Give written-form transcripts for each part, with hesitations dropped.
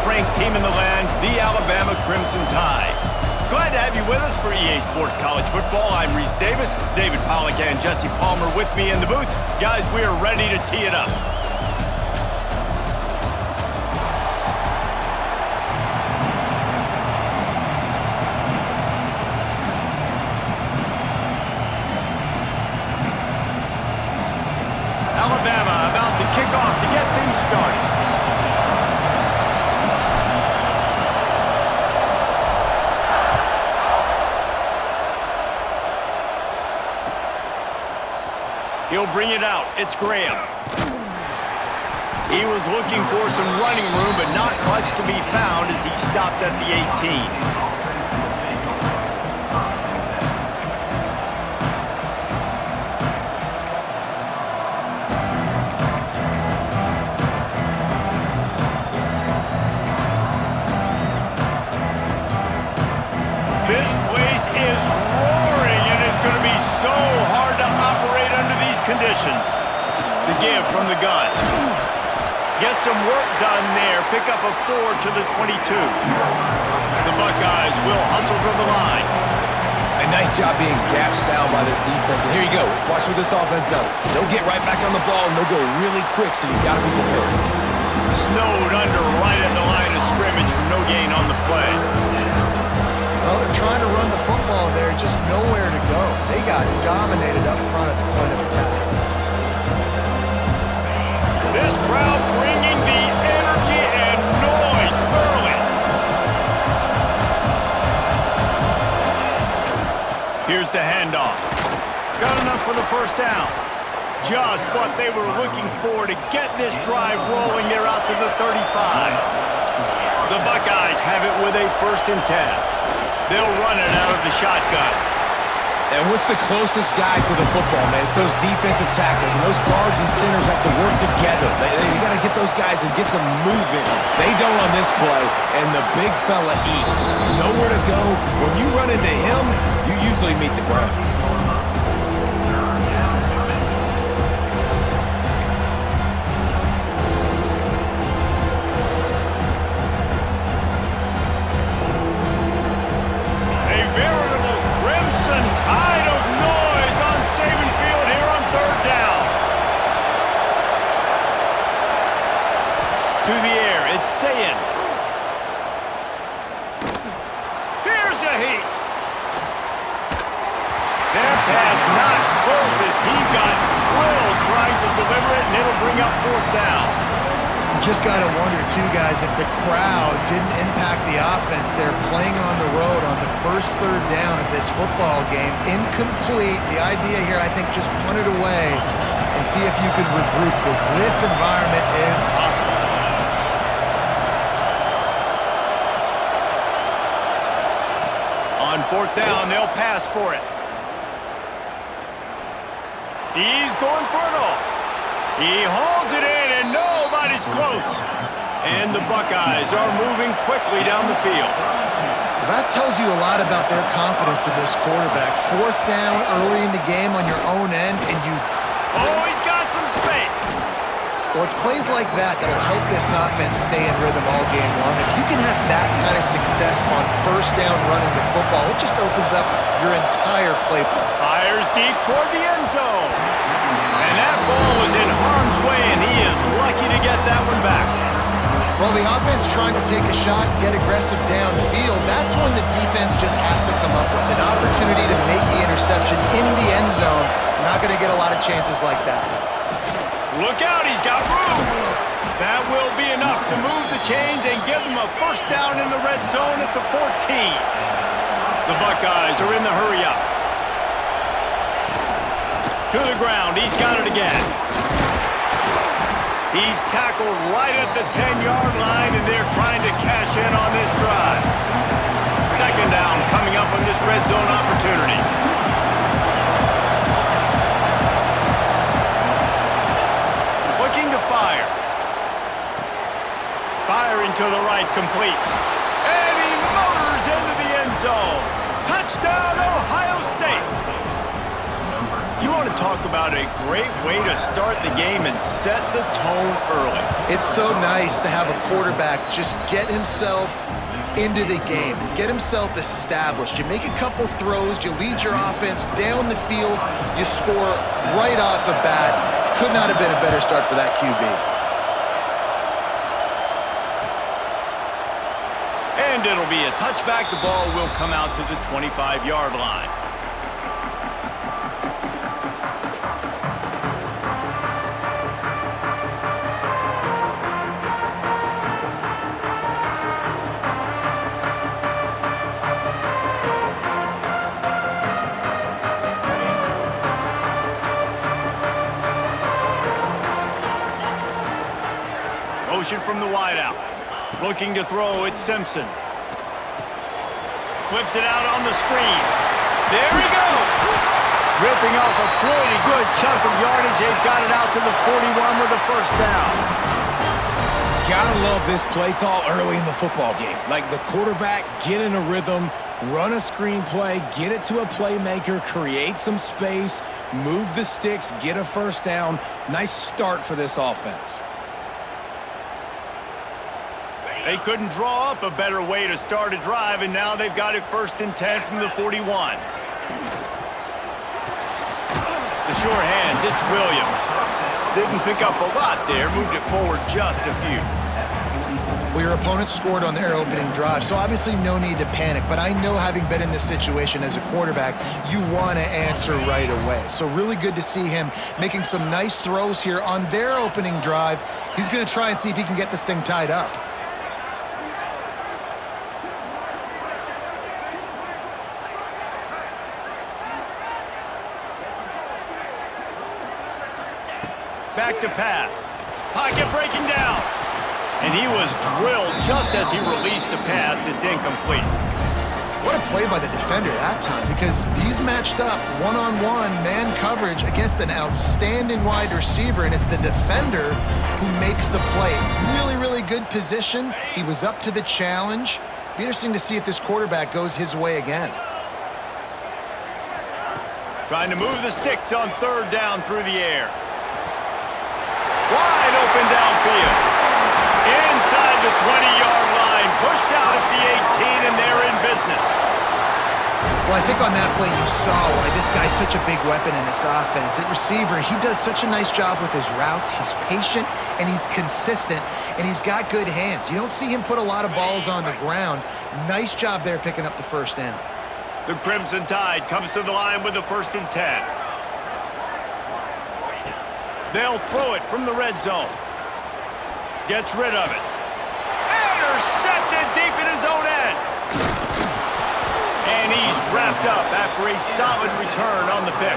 ranked team in the land, the Alabama Crimson Tide. Glad to have you with us for EA Sports College Football. I'm Reese Davis, David Pollack and Jesse Palmer with me in the booth. Guys, we are ready to tee it up. Alabama about to kick off to get things started. He'll bring it out. It's Graham. He was looking for some running room, but not much to be found as he stopped at the 18. This place is roaring, and it's going to be so hard to operate under these conditions. The give from the gun. Get some work done there. Pick up a 4 to the 22. The Buckeyes will hustle to the line. A nice job being gap sound by this defense. And here you go. Watch what this offense does. They'll get right back on the ball, and they'll go really quick, so you've got to be prepared. Snowed under right at the line of scrimmage for no gain on the play. Well, they're trying to run the football there, just nowhere to go. They got dominated up front at the point of attack. This crowd bringing the energy and noise early. Here's the handoff. Got enough for the first down. Just what they were looking for to get this drive rolling. They're out to the 35. The Buckeyes have it with a 1st and 10. They'll run it out of the shotgun. And what's the closest guy to the football, man? It's those defensive tackles, and those guards and centers have to work together. They got to get those guys and get some movement. They don't on this play, and the big fella eats. Nowhere to go. When you run into him, you usually meet the ground. To the air, it's Sayin. Here's a heat. Their pass not close as he got drilled trying to deliver it, and it'll bring up 4th down. You just got to wonder, too, guys, if the crowd didn't impact the offense. They're playing on the road on the first 3rd down of this football game. Incomplete. The idea here, I think, just punt it away and see if you can regroup, because this environment is hostile. On 4th down, they'll pass for it. He's going for it all. He hauls it in, and nobody's close. And the Buckeyes are moving quickly down the field. That tells you a lot about their confidence in this quarterback. 4th down early in the game on your own end, and you... Oh, he's got some space. Well, it's plays like that that'll help this offense stay in rhythm all game long. If you can have that kind of success on 1st down running the football, it just opens up your entire playbook. Fires deep toward the end zone. And that ball was in harm's way, and he is lucky to get that one back. Well, the offense trying to take a shot and get aggressive downfield, that's when the defense just has to come up with an opportunity to make the interception in the end zone. You're not going to get a lot of chances like that. Look out, he's got room. That will be enough to move the chains and give them a 1st down in the red zone at the 14. The Buckeyes are in the hurry up. To the ground, he's got it again. He's tackled right at the 10-yard line, and they're trying to cash in on this drive. 2nd down coming up on this red zone opportunity. Looking to fire. Firing to the right, complete. And he motors into the end zone. Touchdown, Ohio State. You want to talk about a great way to start the game and set the tone early. It's so nice to have a quarterback just get himself into the game, get himself established. You make a couple throws, you lead your offense down the field, you score right off the bat. Could not have been a better start for that QB. And it'll be a touchback. The ball will come out to the 25-yard line. Motion from the wideout. Looking to throw, it's Simpson. Flips it out on the screen. There he goes! Ripping off a pretty good chunk of yardage. They've got it out to the 41 with a first down. Gotta love this play call early in the football game. Like the quarterback, get in a rhythm, run a screen play, get it to a playmaker, create some space, move the sticks, get a first down. Nice start for this offense. They couldn't draw up a better way to start a drive, and now they've got it 1st and 10 from the 41. The sure hands, it's Williams. Didn't pick up a lot there, moved it forward just a few. Well, your opponent scored on their opening drive, so obviously no need to panic. But I know, having been in this situation as a quarterback, you want to answer right away. So really good to see him making some nice throws here on their opening drive. He's going to try and see if he can get this thing tied up. Back to pass. Pocket breaking down. And he was drilled just as he released the pass. It's incomplete. What a play by the defender that time, because he's matched up one-on-one man coverage against an outstanding wide receiver, and it's the defender who makes the play. Really, really good position. He was up to the challenge. Be interesting to see if this quarterback goes his way again. Trying to move the sticks on 3rd down through the air. Wide open downfield. Inside the 20-yard line. Pushed out at the 18, and they're in business. Well, I think on that play you saw why this guy's such a big weapon in this offense. At receiver, he does such a nice job with his routes. He's patient, and he's consistent, and he's got good hands. You don't see him put a lot of balls on the ground. Nice job there picking up the first down. The Crimson Tide comes to the line with the 1st and 10. They'll throw it from the red zone. Gets rid of it. Intercepted deep in his own end. And he's wrapped up after a solid return on the pick.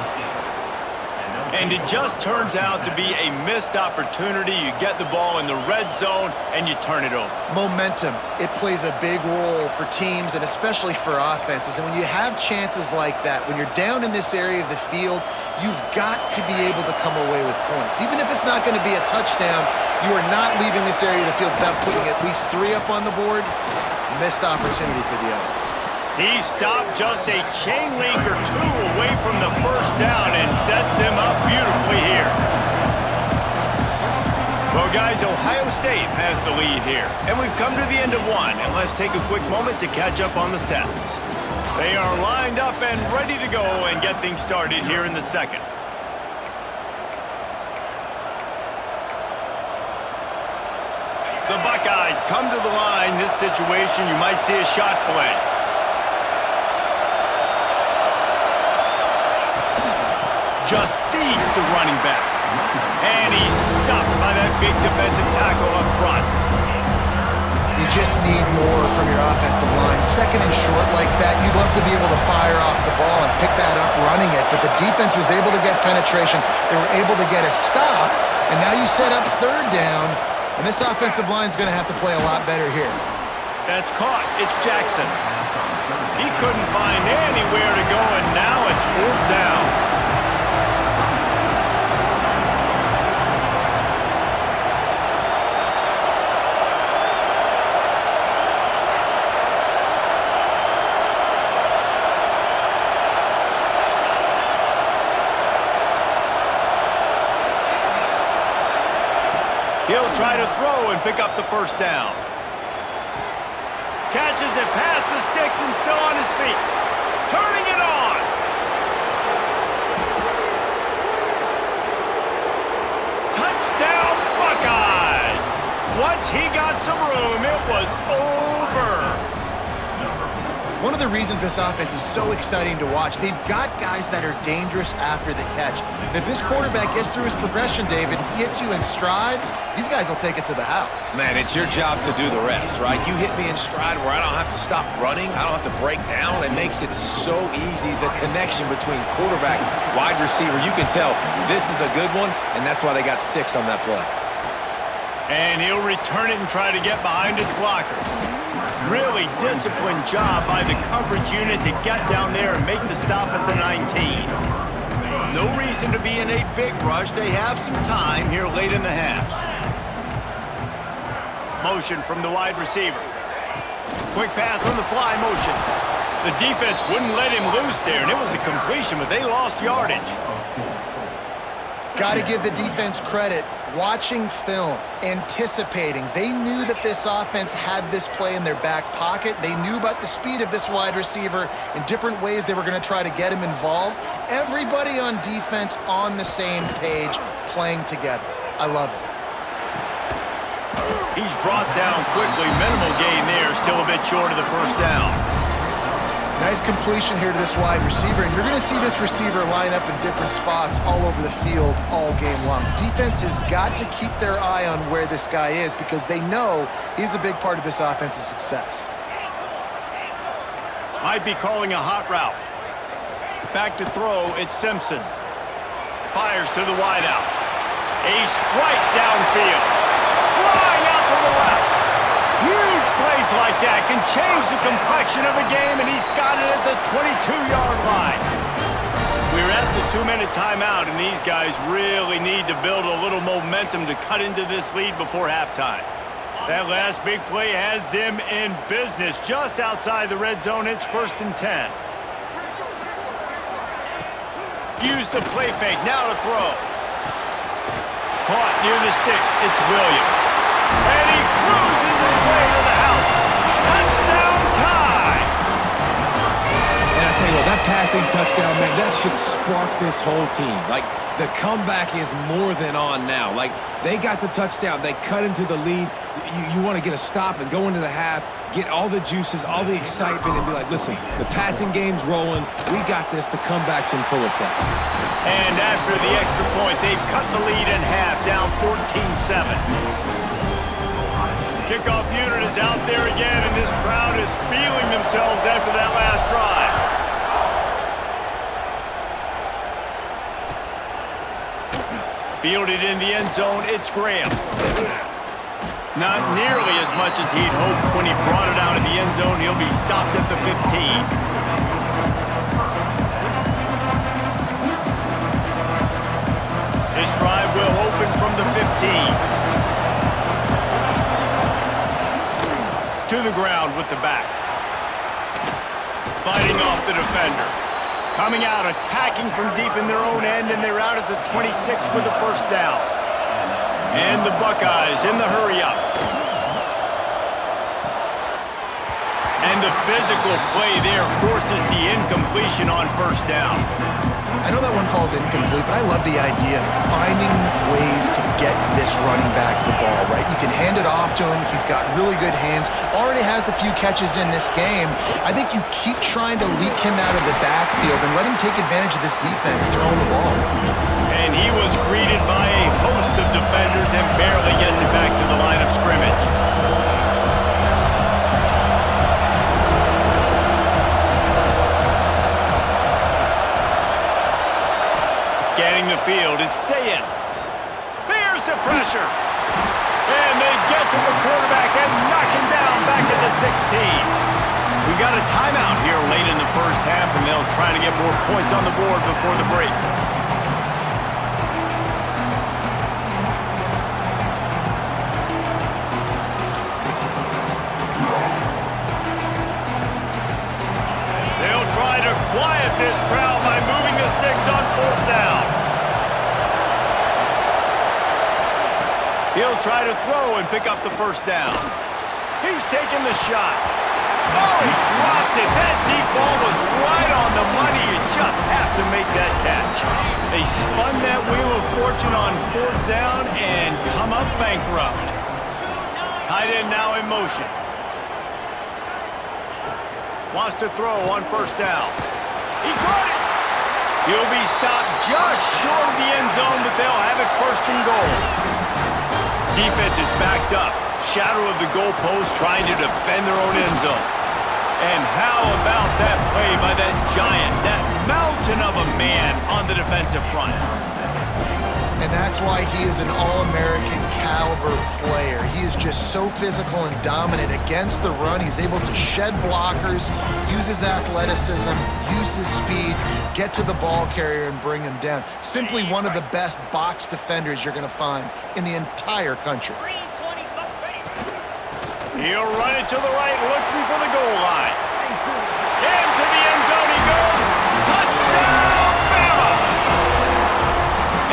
And it just turns out to be a missed opportunity. You get the ball in the red zone, and you turn it over. Momentum, it plays a big role for teams and especially for offenses. And when you have chances like that, when you're down in this area of the field, you've got to be able to come away with points. Even if it's not going to be a touchdown, you are not leaving this area of the field without putting at least 3 up on the board. Missed opportunity for the other. He stopped just a chain link or 2 away from the first down and sets them up beautifully here. Well, guys, Ohio State has the lead here. And we've come to the end of 1, and let's take a quick moment to catch up on the stats. They are lined up and ready to go and get things started here in the 2nd. The Buckeyes come to the line. This situation, you might see a shot play. Just feeds the running back. And he's stuffed by that big defensive tackle up front. You just need more from your offensive line. 2nd and short like that, you'd love to be able to fire off the ball and pick that up running it, but the defense was able to get penetration. They were able to get a stop, and now you set up 3rd down, and this offensive line is going to have to play a lot better here. That's caught. It's Jackson. He couldn't find anywhere to go, and now it's 4th down. try to throw and pick up the first down. Catches it past the sticks and still on his feet. Turning it on. Touchdown, Buckeyes. Once he got some room, it was over. One of the reasons this offense is so exciting to watch, they've got guys that are dangerous after the catch. And if this quarterback gets through his progression, David, he hits you in stride, these guys will take it to the house. Man, it's your job to do the rest, right? You hit me in stride where I don't have to stop running. I don't have to break down. It makes it so easy. The connection between quarterback, wide receiver, you can tell this is a good one, and that's why they got 6 on that play. And he'll return it and try to get behind his blockers. Really disciplined job by the coverage unit to get down there and make the stop at the 19. No reason to be in a big rush. They have some time here late in the half. Motion from the wide receiver. Quick pass on the fly motion. The defense wouldn't let him loose there, and it was a completion, but they lost yardage. Got to give the defense credit. Watching film, anticipating. They knew that this offense had this play in their back pocket. They knew about the speed of this wide receiver in different ways they were going to try to get him involved. Everybody on defense on the same page, playing together. I love it. He's brought down quickly. Minimal gain there, still a bit short of the first down. Nice completion here to this wide receiver, and you're going to see this receiver line up in different spots all over the field all game long. Defense has got to keep their eye on where this guy is because they know he's a big part of this offense's success. Might be calling a hot route. Back to throw, it's Simpson. Fires to the wideout. A strike downfield. Flying out to the left. Huge plays like that can change the complexion of a game, and he's got it at the 22-yard line. We're at the 2-minute timeout, and these guys really need to build a little momentum to cut into this lead before halftime. That last big play has them in business just outside the red zone. It's 1st and 10. Use the play fake, now to throw. Caught near the sticks, it's Williams. And he cruises his way to the house. Touchdown time! And I tell you what, that passing touchdown, man, that should spark this whole team. Like, the comeback is more than on now. Like, they got the touchdown. They cut into the lead. You want to get a stop and go into the half, get all the juices, all the excitement, and be like, listen, the passing game's rolling. We got this. The comeback's in full effect. And after the extra point, they've cut the lead in half, down 14-7. Kickoff unit is out there again, and this crowd is feeling themselves after that last drive. Fielded in the end zone, it's Graham. Not nearly as much as he'd hoped when he brought it out of the end zone. He'll be stopped at the 15. This drive will open from the 15. To the ground with the back. Fighting off the defender. Coming out, attacking from deep in their own end, and they're out at the 26 with the first down. And the Buckeyes in the hurry-up. And the physical play there forces the incompletion on first down. I know that one falls incomplete, but I love the idea of finding ways to get this running back the ball, right? You can hand it off to him. He's got really good hands. Already has a few catches in this game. I think you keep trying to leak him out of the backfield and let him take advantage of this defense throwing the ball. And he was greeted by a host of defenders and barely gets it back to the line of scrimmage. Scanning the field, it's Sayin. There's the pressure. And they get to the quarterback and knock him down back at the 16. We got a timeout here late in the first half, and they'll try to get more points on the board before the break. They'll try to quiet this crowd by moving the sticks on 4th down. He'll try to throw and pick up the first down. He's taking the shot. Oh, he dropped it. That deep ball was right on the money. You just have to make that catch. They spun that wheel of fortune on fourth down and come up bankrupt. Tight end now in motion. Wants to throw on first down. He caught it. He'll be stopped just short of the end zone, but they'll have it first and goal. Defense is backed up. Shadow of the goalpost trying to defend their own end zone. And how about that play by that giant, that mountain of a man on the defensive front? And that's why he is an all-American caliber player. He is just so physical and dominant against the run. He's able to shed blockers, use his athleticism, use his speed, get to the ball carrier and bring him down. Simply one of the best box defenders you're going to find in the entire country. He'll run it to the right, looking for the goal line. Into the end zone he goes. Touchdown, Bama!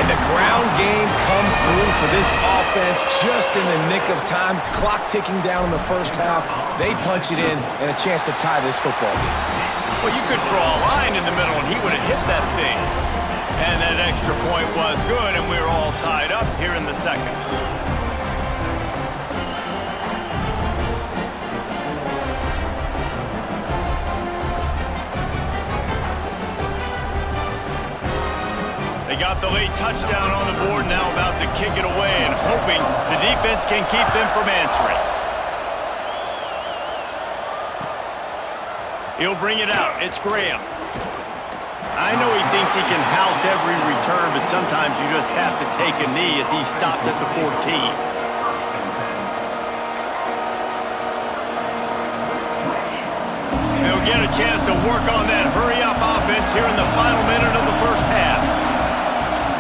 And the ground game comes through for this offense just in the nick of time. Clock ticking down in the first half. They punch it in and a chance to tie this football game. Well, you could draw a line in the middle and he would have hit that thing. And that extra point was good, and we're all tied up here in the second. They got the late touchdown on the board, now about to kick it away and hoping the defense can keep them from answering. He'll bring it out. It's Graham. I know he thinks he can house every return, but sometimes you just have to take a knee as he stopped at the 14. He'll get a chance to work on that hurry-up offense here in the final minute of the first half.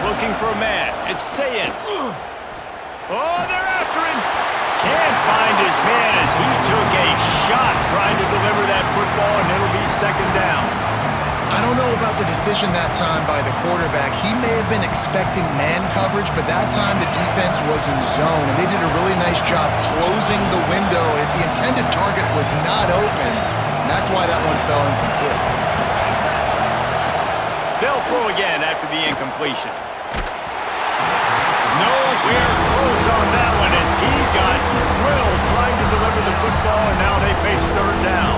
Looking for a man. It's Sayin. Oh, they're after him. Can't find his man as he took a shot trying to deliver that football, and it'll be second down. I don't know about the decision that time by the quarterback. He may have been expecting man coverage, but that time the defense was in zone, and they did a really nice job closing the window. The intended target was not open, and that's why that one fell incomplete. They'll throw again after the incompletion. Nowhere close on that one as he got drilled trying to deliver the football, and now they face third down.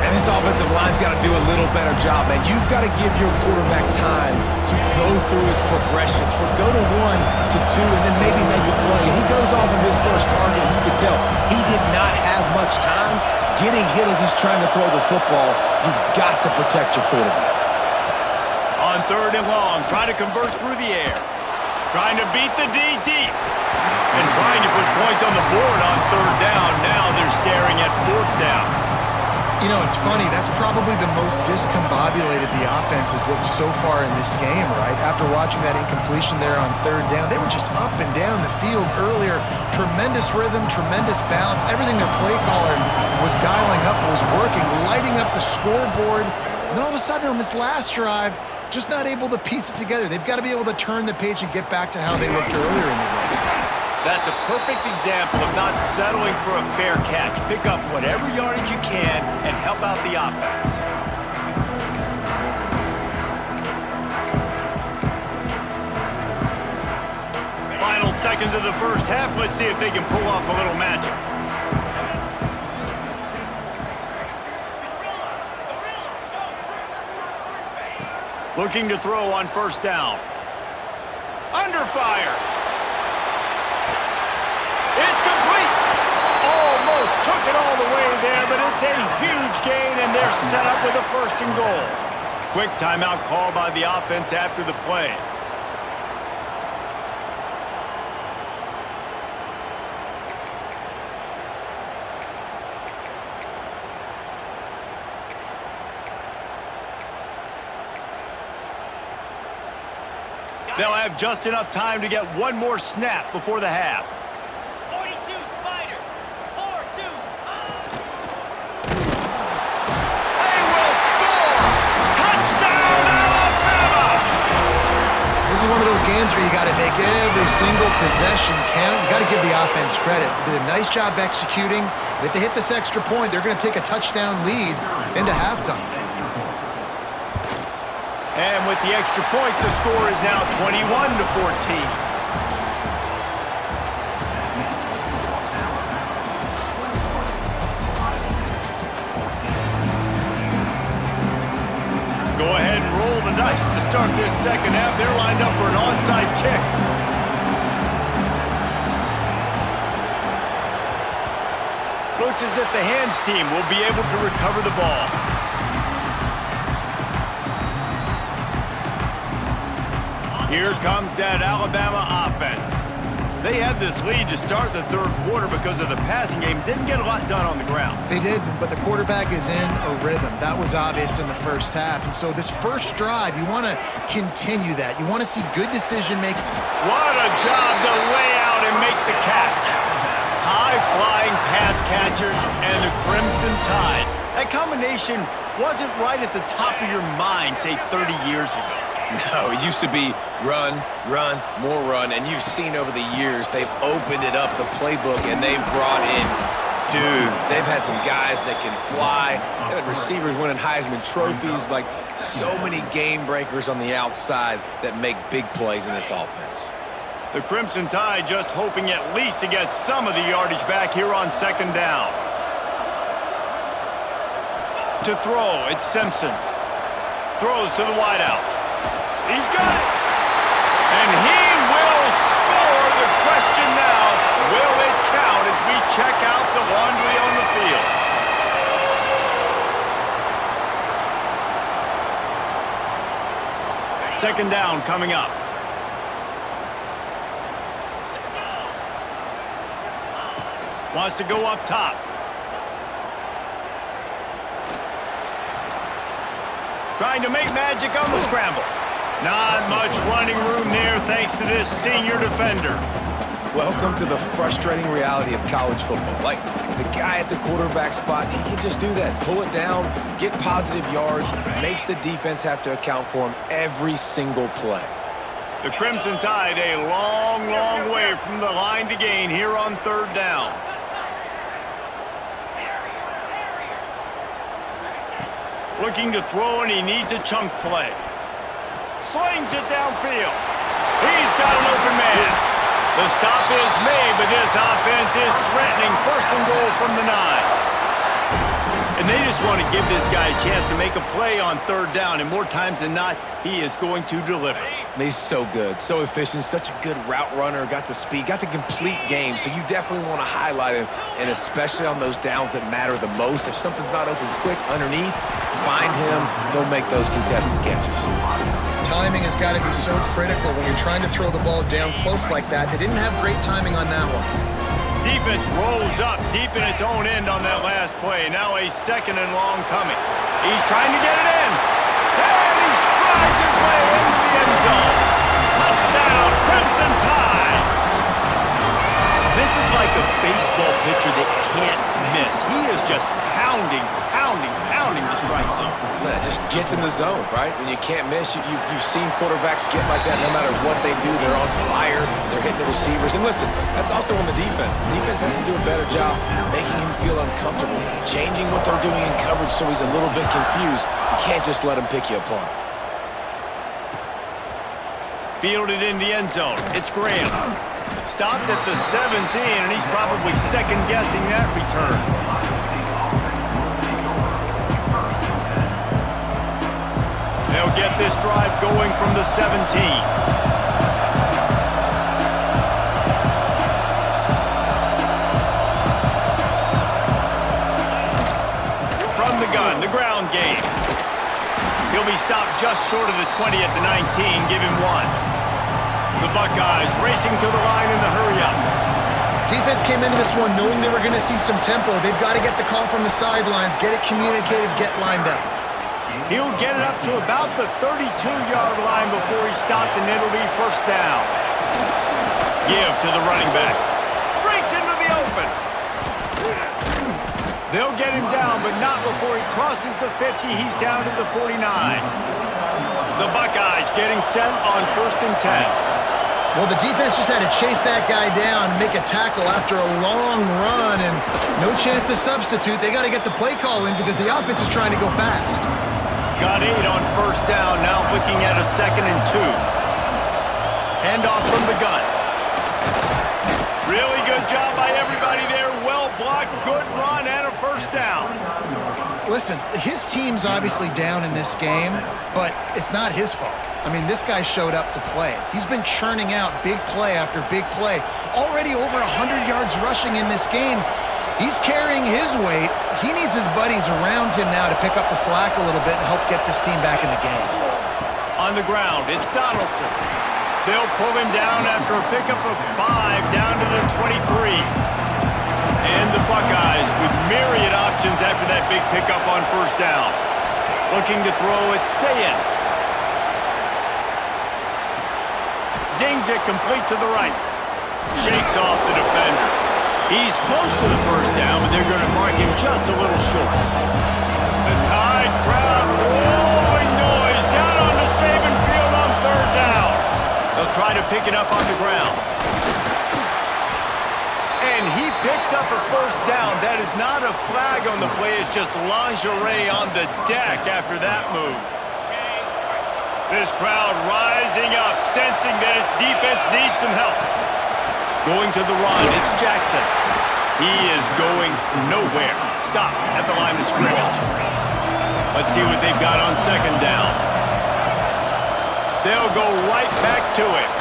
And this offensive line's got to do a little better job, man. You've got to give your quarterback time to go through his progressions, from go to 1 to 2, and then maybe make a play. And he goes off of his first target, and you can tell he did not have much time getting hit as he's trying to throw the football. You've got to protect your quarterback. On third and long, trying to convert through the air. Trying to beat the D deep. And trying to put points on the board on third down. Now they're staring at fourth down. You know, it's funny. That's probably the most discombobulated the offense has looked so far in this game, right? After watching that incompletion there on third down, they were just up and down the field earlier. Tremendous rhythm, tremendous balance. Everything their play caller was dialing up was working, lighting up the scoreboard. And then all of a sudden on this last drive, just not able to piece it together. They've got to be able to turn the page and get back to how they looked earlier in the game. That's a perfect example of not settling for a fair catch. Pick up whatever yardage you can and help out the offense. Final seconds of the first half. Let's see if they can pull off a little magic. Looking to throw on first down. Under fire. It's complete. Almost took it all the way there, but it's a huge gain, and they're set up with a first and goal. Quick timeout call by the offense after the play. They'll have just enough time to get one more snap before the half. 42 Spider. 4-2. They will score! Touchdown, Alabama! This is one of those games times where you got to make every single possession count. You got to give the offense credit. They did a nice job executing. And if they hit this extra point, they're going to take a touchdown lead into halftime. And with the extra point, the score is now 21-14. Go ahead and roll the dice to start this second half. They're lined up for an onside kick. Looks as if the hands team will be able to recover the ball. Here comes that Alabama offense. They had this lead to start the third quarter because of the passing game. Didn't get a lot done on the ground. They did, but the quarterback is in a rhythm. That was obvious in the first half. And so this first drive, you want to continue that. You want to see good decision-making. What a job to lay out and make the catch. High-flying pass catchers and the Crimson Tide. That combination wasn't right at the top of your mind, say, 30 years ago. No, it used to be run, run, more run, and you've seen over the years they've opened it up, the playbook, and they've brought in dudes. They've had some guys that can fly. They've had receivers winning Heisman trophies, like so many game breakers on the outside that make big plays in this offense. The Crimson Tide just hoping at least to get some of the yardage back here on second down. To throw, it's Simpson. Throws to the wideout. He's got it. And he will score. The question now, will it count as we check out the laundry on the field? Second down coming up. Wants to go up top. Trying to make magic on the scramble. Not much running room there thanks to this senior defender. Welcome to the frustrating reality of college football. Like, the guy at the quarterback spot, he can just do that. Pull it down, get positive yards, makes the defense have to account for him every single play. The Crimson Tide a long, long way from the line to gain here on third down. Looking to throw, and he needs a chunk play. Slings it downfield. He's got an open man. The stop is made, but this offense is threatening. First and goal from the 9. And they just want to give this guy a chance to make a play on third down, and more times than not, he is going to deliver. He's so good, so efficient, such a good route runner, got the speed, got the complete game, so you definitely want to highlight him, and especially on those downs that matter the most. If something's not open quick underneath, find him, he'll make those contested catches. Timing has got to be so critical when you're trying to throw the ball down close like that. They didn't have great timing on that one. Defense rolls up deep in its own end on that last play. Now a second and long coming. He's trying to get it in. And he strides his way into the end zone. Touchdown, Crimson Tide. This is like a baseball pitcher that can't miss. He is just pounding the strike zone. It just gets in the zone, right? When you can't miss, you've seen quarterbacks get like that no matter what they do. They're on fire. They're hitting the receivers. And listen, that's also on the defense. The defense has to do a better job making him feel uncomfortable, changing what they're doing in coverage so he's a little bit confused. You can't just let him pick you apart. Fielded in the end zone. It's Graham. Stopped at the 17, and he's probably second-guessing that return. They'll get this drive going from the 17. From the gun, the ground game. He'll be stopped just short of the 20 at the 19. Give him 1. The Buckeyes racing to the line in the hurry-up. Defense came into this one knowing they were going to see some tempo. They've got to get the call from the sidelines, get it communicated, get lined up. He'll get it up to about the 32-yard line before he stopped, and it'll be first down. Give to the running back. Breaks into the open. They'll get him down, but not before he crosses the 50. He's down to the 49. The Buckeyes getting set on 1st and 10. Well, the defense just had to chase that guy down, make a tackle after a long run, and no chance to substitute. They got to get the play call in because the offense is trying to go fast. Got 8 on first down, now looking at a 2nd and 2. Handoff from the gun. Really good job by everybody there. Well blocked, good run, and a first down. Listen, his team's obviously down in this game, but it's not his fault. I mean, this guy showed up to play. He's been churning out big play after big play. Already over 100 yards rushing in this game. He's carrying his weight. He needs his buddies around him now to pick up the slack a little bit and help get this team back in the game. On the ground, it's Donaldson. They'll pull him down after a pickup of 5 down to the 23. And the Buckeyes with myriad options after that big pickup on first down. Looking to throw it, Sayin. Zings it complete to the right. Shakes off the defender. He's close to the first down, but they're going to mark him just a little short. The Tide crowd rolling noise down on the Saban field on 3rd down. They'll try to pick it up on the ground. And he picks up a first down. That is not a flag on the play. It's just lingerie on the deck after that move. This crowd rising up, sensing that its defense needs some help. Going to the run, it's Jackson. He is going nowhere. Stop at the line of scrimmage. Let's see what they've got on 2nd down. They'll go right back to it.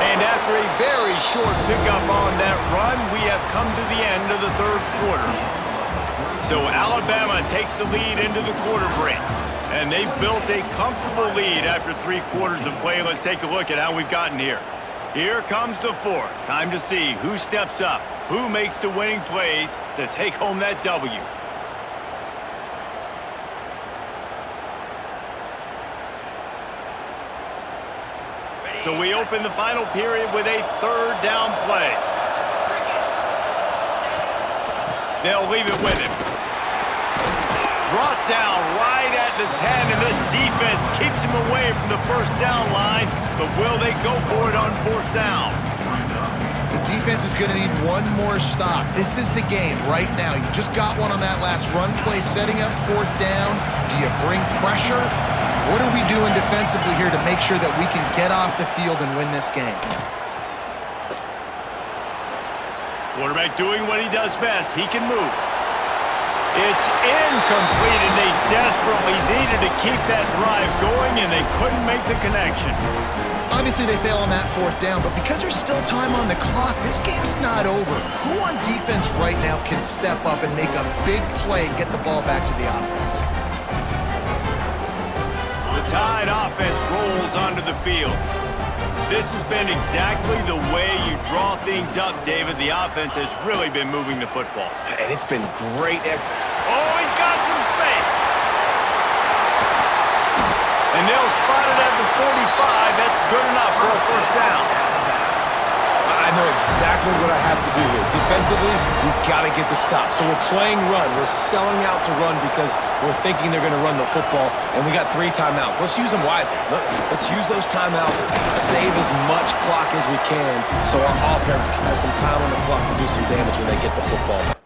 And after a very short pickup on that run, we have come to the end of the 3rd quarter. So Alabama takes the lead into the quarter break. And they've built a comfortable lead after 3 quarters of play. Let's take a look at how we've gotten here. Here comes the 4th. Time to see who steps up, who makes the winning plays to take home that W. So we open the final period with a 3rd down play. They'll leave it with him. Brought down right at the 10, and this defense keeps him away from the first down line, but will they go for it on 4th down? The defense is going to need one more stop. This is the game right now. You just got one on that last run play, setting up 4th down. Do you bring pressure? What are we doing defensively here to make sure that we can get off the field and win this game? Quarterback doing what he does best. He can move. It's incomplete, and they desperately needed to keep that drive going, and they couldn't make the connection. Obviously, they fail on that 4th down, but because there's still time on the clock, this game's not over. Who on defense right now can step up and make a big play and get the ball back to the offense? The Tide offense rolls onto the field. This has been exactly the way you draw things up, David. The offense has really been moving the football. And it's been great. Oh, he's got some space. And they'll spot it at the 45. That's good enough for a first down. I know exactly what I have to do here. Defensively, we've got to get the stop. So we're playing run. We're selling out to run because we're thinking they're going to run the football, and we got 3 timeouts. Let's use them wisely. Let's use those timeouts, save as much clock as we can so our offense has some time on the clock to do some damage when they get the football.